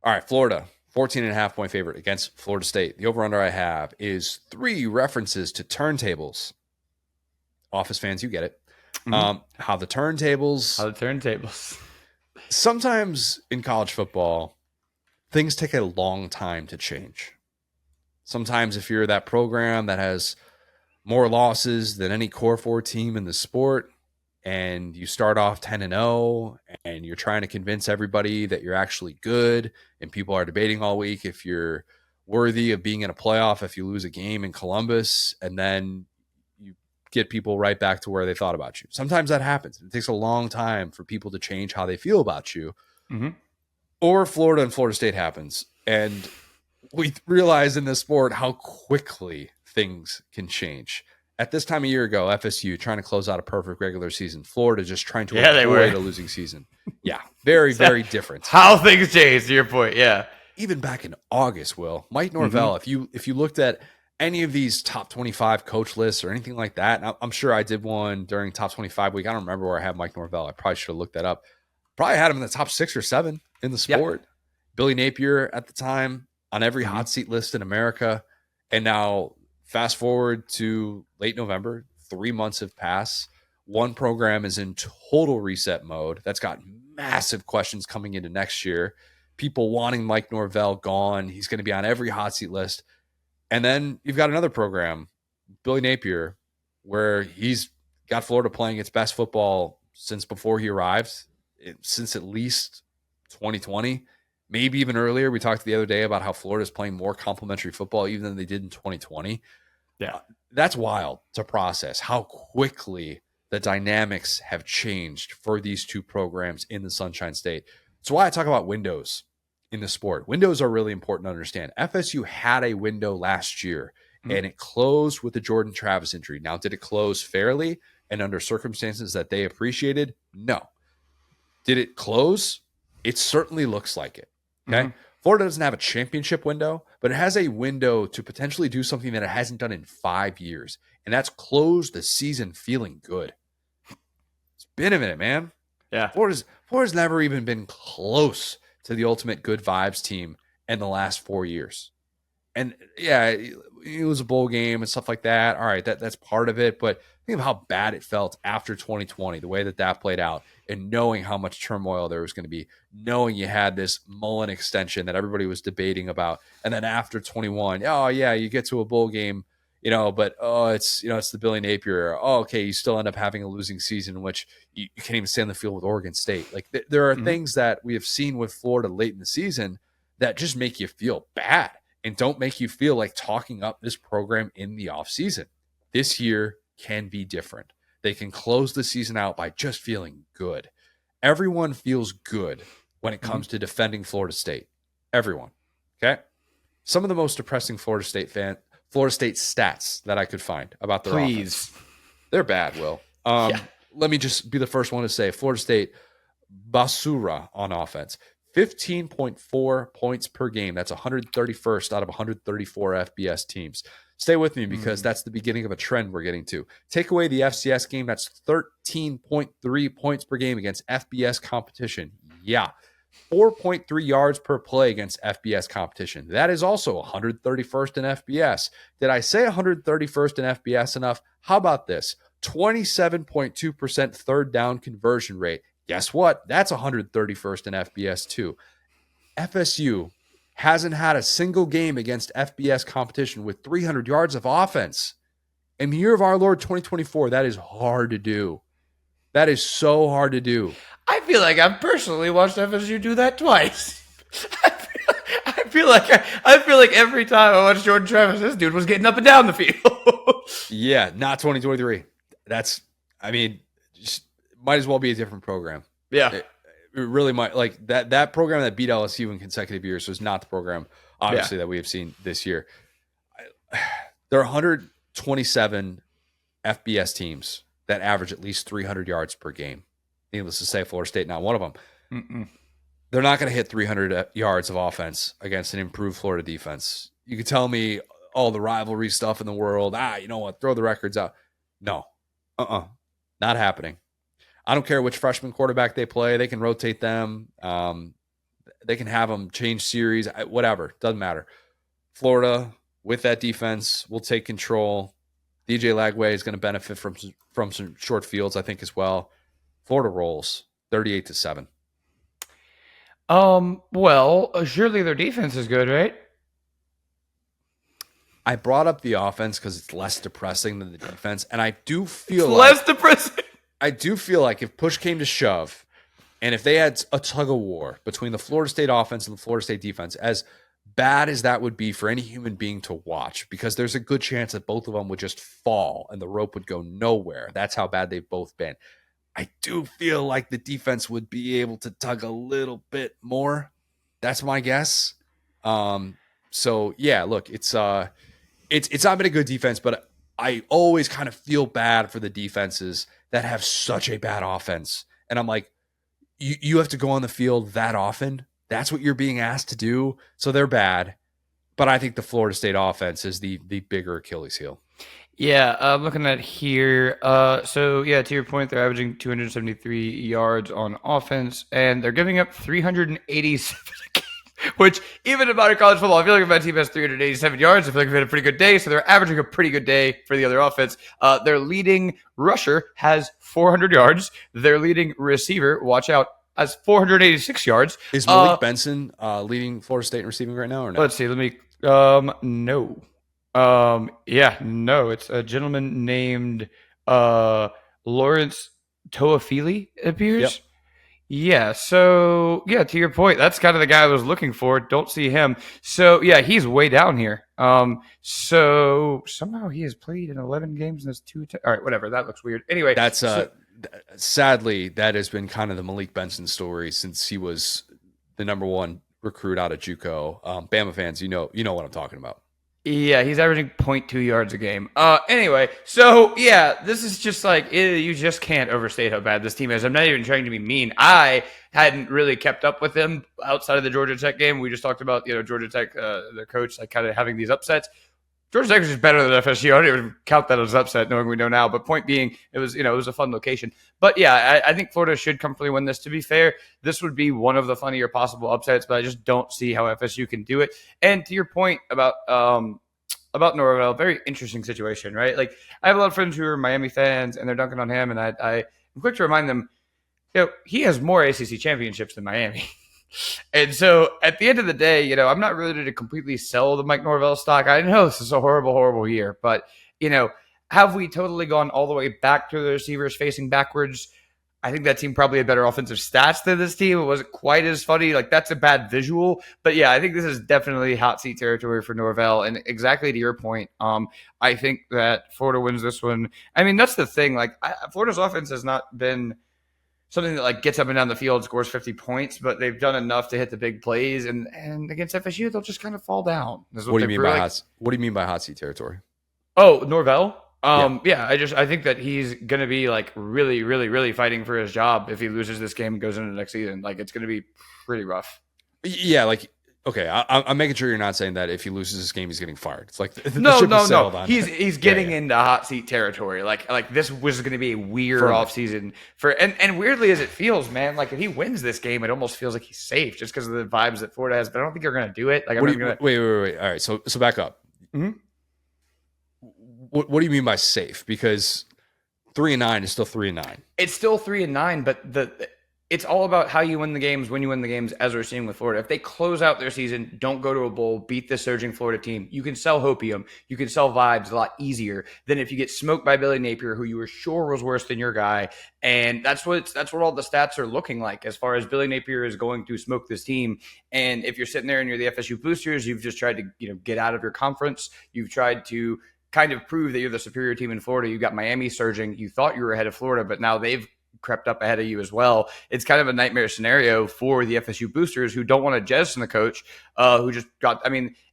All right, Florida, 14.5 point favorite against Florida State. The over-under I have is 3 references to turntables. Office fans, you get it. How the turntables. How the turntables. Sometimes in college football, things take a long time to change. Sometimes if you're that program that has more losses than any core 4 team in the sport, and you start off 10-0 and you're trying to convince everybody that you're actually good, and people are debating all week if you're worthy of being in a playoff if you lose a game in Columbus, and then you get people right back to where they thought about you. Sometimes that happens. It takes a long time for people to change how they feel about you. Or Florida and Florida State happens, and we realize in this sport how quickly things can change. At this time of year ago, FSU trying to close out a perfect regular season. Florida just trying to avoid a losing season. Yeah, very, very different. How things change, to your point, yeah. Even back in August, Will, Mike Norvell, if you looked at any of these top 25 coach lists or anything like that, and I'm sure I did one during top 25 week. I don't remember where I had Mike Norvell. I probably should have looked that up. Probably had him in the top 6 or 7 in the sport. Yep. Billy Napier at the time on every hot seat list in America. And now fast forward to late November, 3 months have passed. One program is in total reset mode. That's got massive questions coming into next year. People wanting Mike Norvell gone. He's going to be on every hot seat list. And then you've got another program, Billy Napier, where he's got Florida playing its best football since before he arrived, since at least 2020. Maybe even earlier. We talked the other day about how Florida's playing more complementary football even than they did in 2020. Yeah. That's wild to process how quickly the dynamics have changed for these two programs in the Sunshine State. That's why I talk about windows in the sport. Windows are really important to understand. FSU had a window last year, and it closed with the Jordan Travis injury. Now, did it close fairly and under circumstances that they appreciated? No. Did it close? It certainly looks like it. Okay. Florida doesn't have a championship window, but it has a window to potentially do something that it hasn't done in 5 years. And that's close the season feeling good. It's been a minute, man. Yeah. Florida's never even been close to the ultimate good vibes team in the last 4 years. And yeah, it was a bowl game and stuff like that. All right, that's part of it. But think of how bad it felt after 2020, the way that played out, and knowing how much turmoil there was going to be, knowing you had this Mullen extension that everybody was debating about. And then after 21, oh yeah, you get to a bowl game, but it's the Billy Napier. Oh, okay, you still end up having a losing season in which you can't even stay on the field with Oregon State. Like there are things that we have seen with Florida late in the season that just make you feel bad and don't make you feel like talking up this program in the offseason. This year can be different. They can close the season out by just feeling good. Everyone feels good when it comes to defending Florida State. Everyone. Okay? Some of the most depressing Florida State stats that I could find about their offense. They're bad, Will. Let me just be the first one to say Florida State, basura on offense. 15.4 points per game. That's 131st out of 134 FBS teams. Stay with me because that's the beginning of a trend we're getting to. Take away the FCS game. That's 13.3 points per game against FBS competition. Yeah. 4.3 yards per play against FBS competition. That is also 131st in FBS. Did I say 131st in FBS enough? How about this? 27.2% third down conversion rate. Guess what? That's 131st in FBS too. FSU hasn't had a single game against FBS competition with 300 yards of offense. In the year of our Lord 2024, that is hard to do. That is so hard to do. I feel like I've personally watched FSU do that twice. I feel like every time I watched Jordan Travis, this dude was getting up and down the field. Yeah, not 2023. Just might as well be a different program. Yeah. It really might. Like that program that beat LSU in consecutive years was not the program, obviously, that we have seen this year. There are 127 FBS teams that average at least 300 yards per game. Needless to say, Florida State, not one of them. They're not going to hit 300 yards of offense against an improved Florida defense. You could tell me all the rivalry stuff in the world. You know what? Throw the records out. No. Not happening. I don't care which freshman quarterback they play. They can rotate them. They can have them change series, whatever. Doesn't matter. Florida, with that defense, will take control. DJ Lagway is going to benefit from some short fields, I think, as well. Florida rolls 38-7. Well, surely their defense is good, right? I brought up the offense because it's less depressing than the defense, and I do feel less depressing. I do feel like if push came to shove, and if they had a tug of war between the Florida State offense and the Florida State defense, as bad as that would be for any human being to watch, because there's a good chance that both of them would just fall and the rope would go nowhere. That's how bad they've both been. I do feel like the defense would be able to tug a little bit more. That's my guess. So yeah, look, it's not been a good defense, but I always kind of feel bad for the defenses that have such a bad offense. And I'm like, you have to go on the field that often. That's what you're being asked to do. So they're bad. But I think the Florida State offense is the bigger Achilles heel. Yeah, I'm looking at here. So yeah, to your point, they're averaging 273 yards on offense, and they're giving up 387 a game. Which, even about college football, I feel like if my team has 387 yards, I feel like we've had a pretty good day. So they're averaging a pretty good day for the other offense. Their leading rusher has 400 yards. Their leading receiver, watch out, has 486 yards. Is Malik Benson leading Florida State in receiving right now or no? Let's see. Let me. No. Yeah, no. It's a gentleman named Lawrence Toafili, it appears. Yep. Yeah, so yeah, to your point, that's kind of the guy I was looking for. Don't see him. So yeah, he's way down here. So somehow he has played in 11 games and has all right, whatever. That looks weird. Anyway, that's sadly that has been kind of the Malik Benson story since he was the number one recruit out of JUCO. Bama fans, you know what I'm talking about. Yeah, he's averaging 0.2 yards a game. Anyway, so yeah, this is just like, you just can't overstate how bad this team is. I'm not even trying to be mean. I hadn't really kept up with them outside of the Georgia Tech game. We just talked about, Georgia Tech, their coach, like kind of having these upsets. Georgia Tech is just better than FSU. I don't even count that as upset, knowing we know now. But point being, it was a fun location. But yeah, I think Florida should comfortably win this. To be fair, this would be one of the funnier possible upsets, but I just don't see how FSU can do it. And to your point about Norvell, very interesting situation, right? Like, I have a lot of friends who are Miami fans, and they're dunking on him, and I'm quick to remind them, he has more ACC championships than Miami. And so at the end of the day, I'm not ready to completely sell the Mike Norvell stock. I know this is a horrible, horrible year, but, have we totally gone all the way back to the receivers facing backwards? I think that team probably had better offensive stats than this team. It wasn't quite as funny. Like, that's a bad visual. But yeah, I think this is definitely hot seat territory for Norvell. And exactly to your point, I think that Florida wins this one. I mean, that's the thing. Like, Florida's offense has not been something that like gets up and down the field, scores 50 points, but they've done enough to hit the big plays. And against FSU, they'll just kind of fall down. What do you mean by hot seat territory? Oh, Norvell? Yeah, I think that he's going to be like really, really, really fighting for his job if he loses this game and goes into next season. Like, it's going to be pretty rough. Yeah, like, okay, I'm making sure you're not saying that if he loses this game, he's getting fired. It's like no. He's getting into hot seat territory. Like this was going to be a weird offseason for and weirdly as it feels, man. Like, if he wins this game, it almost feels like he's safe just because of the vibes that Florida has. But I don't think they're going to do it. Like, wait. All right, so back up. Mm-hmm. What do you mean by safe? Because 3-9 is still 3-9. It's still 3-9, but it's all about how you win the games, when you win the games, as we're seeing with Florida. If they close out their season, don't go to a bowl, beat the surging Florida team, you can sell hopium, you can sell vibes a lot easier than if you get smoked by Billy Napier, who you were sure was worse than your guy. And that's what all the stats are looking like as far as Billy Napier is going to smoke this team. And if you're sitting there and you're the FSU Boosters, you've just tried to get out of your conference. You've tried to kind of prove that you're the superior team in Florida. You got Miami surging. You thought you were ahead of Florida, but now they've crept up ahead of you as well. It's kind of a nightmare scenario for the FSU Boosters who don't want to jettison the coach, who just got,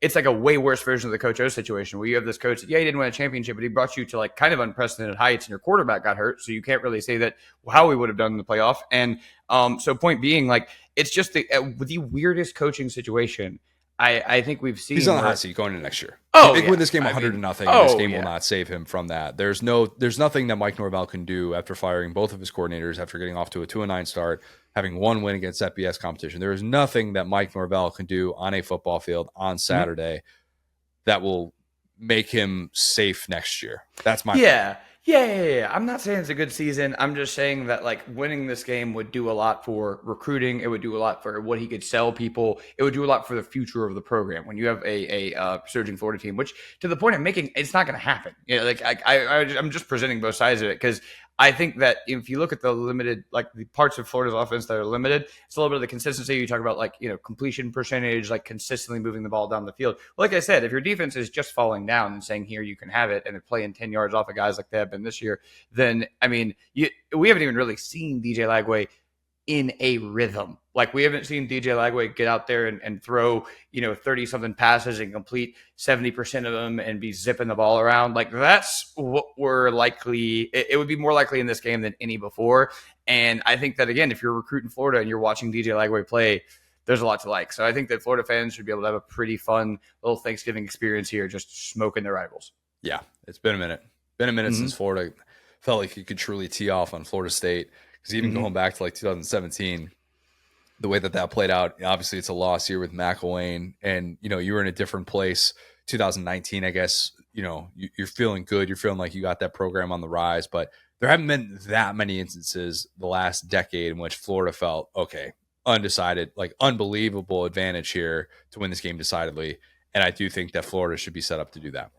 it's like a way worse version of the Coach O situation where you have this coach that, he didn't win a championship, but he brought you to like kind of unprecedented heights and your quarterback got hurt. So you can't really say that how we would have done in the playoff. And so point being, like, it's just the weirdest coaching situation. I think we've seen He's on the where, hot seat going into next year. oh They yeah, win this game I 100 to mean, nothing. And this oh game will yeah, not save him from that. There's nothing that Mike Norvell can do after firing both of his coordinators after getting off to a 2-9 start, having one win against FBS competition. There is nothing that Mike Norvell can do on a football field on Saturday that will make him safe next year. That's my point. Yeah. I'm not saying it's a good season. I'm just saying that like winning this game would do a lot for recruiting. It would do a lot for what he could sell people. It would do a lot for the future of the program. When you have a surging Florida team, which to the point of making, it's not going to happen. You know, like I'm just presenting both sides of it because I think that if you look at the limited, like the parts of Florida's offense that are limited, it's a little bit of the consistency. You talk about like, you know, completion percentage, like consistently moving the ball down the field. Like I said, if your defense is just falling down and saying, here, you can have it, and they're playing 10 yards off of guys like they have been this year, then, I mean, we haven't even really seen DJ Lagway in a rhythm. Like we haven't seen DJ Lagway get out there and throw, you know, 30 something passes and complete 70% of them and be zipping the ball around. Like that's what we're likely, it would be more likely in this game than any before. And I think that again, if you're recruiting Florida and you're watching DJ Lagway play, there's a lot to like. So I think that Florida fans should be able to have a pretty fun little Thanksgiving experience here, just smoking their rivals. Yeah, it's been a minute. Been a minute since Florida felt like you could truly tee off on Florida State. Because even going back to like 2017, the way that played out, obviously it's a loss year with McElwain, and you know you were in a different place. 2019, I guess, you know you're feeling good. You're feeling like you got that program on the rise, but there haven't been that many instances the last decade in which Florida felt okay, undecided, like unbelievable advantage here to win this game decidedly. And I do think that Florida should be set up to do that.